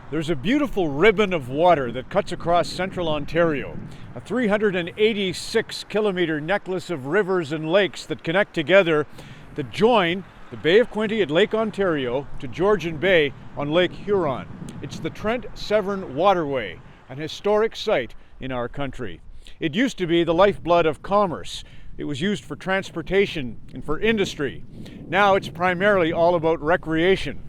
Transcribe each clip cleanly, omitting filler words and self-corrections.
There's a beautiful ribbon of water that cuts across central Ontario, a 386-kilometer necklace of rivers and lakes that connect together that join the Bay of Quinte at Lake Ontario to Georgian Bay on Lake Huron. It's the Trent-Severn Waterway, an historic site in our country. It used to be the lifeblood of commerce. It was used for transportation and for industry. Now it's primarily all about recreation.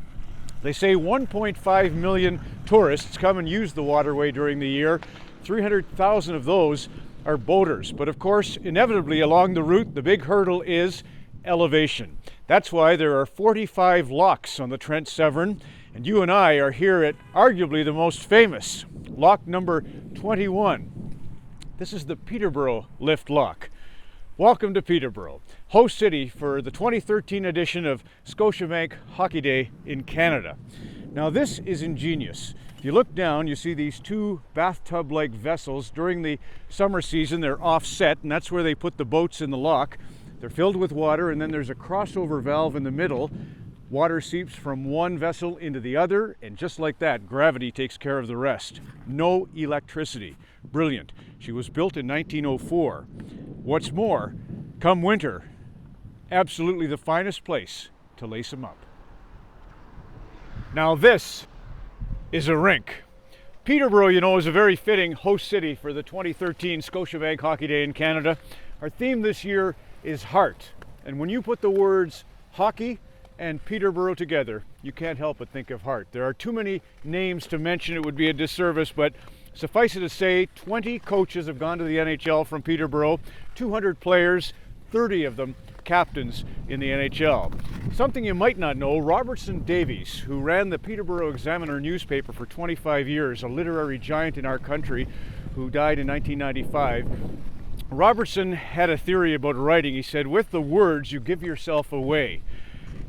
They say 1.5 million tourists come and use the waterway during the year. 300,000 of those are boaters. But of course, inevitably along the route, the big hurdle is elevation. That's why there are 45 locks on the Trent-Severn, and you and I are here at arguably the most famous, lock number 21. This is the Peterborough lift lock. Welcome to Peterborough, host city for the 2013 edition of Scotiabank Hockey Day in Canada. Now this is ingenious. If you look down, you see these two bathtub-like vessels. During the summer season, they're offset, and that's where they put the boats in the lock. They're filled with water, and then there's a crossover valve in the middle. Water seeps from one vessel into the other, and just like that, gravity takes care of the rest. No electricity. Brilliant. She was built in 1904. What's more, come winter, absolutely the finest place to lace them up. Now this is a rink. Peterborough, you know, is a very fitting host city for the 2013 Scotiabank Hockey Day in Canada. Our theme this year is heart. And when you put the words hockey and Peterborough together, you can't help but think of heart. There are too many names to mention, it would be a disservice, but suffice it to say, 20 coaches have gone to the NHL from Peterborough, 200 players, 30 of them captains in the NHL. Something you might not know, Robertson Davies, who ran the Peterborough Examiner newspaper for 25 years, a literary giant in our country who died in 1995, Robertson had a theory about writing. He said, with the words, you give yourself away.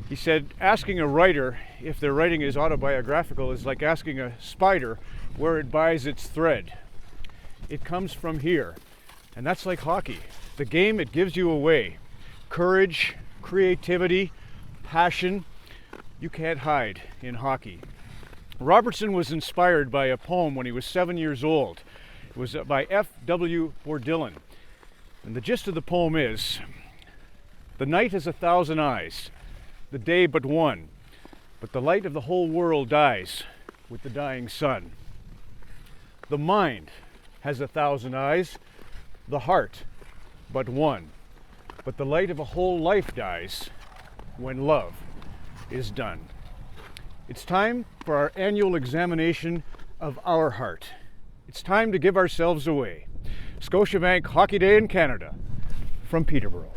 He said, asking a writer if their writing is autobiographical is like asking a spider where it buys its thread. It comes from here. And that's like hockey. The game, it gives you away. Courage, creativity, passion. You can't hide in hockey. Robertson was inspired by a poem when he was 7 years old. It was by F.W. Bourdillon. And the gist of the poem is, the night has 1,000 eyes, the day but one, but the light of the whole world dies with the dying sun. The mind has 1,000 eyes, the heart but one, but the light of a whole life dies when love is done. It's time for our annual examination of our heart. It's time to give ourselves away. Scotiabank Hockey Day in Canada from Peterborough.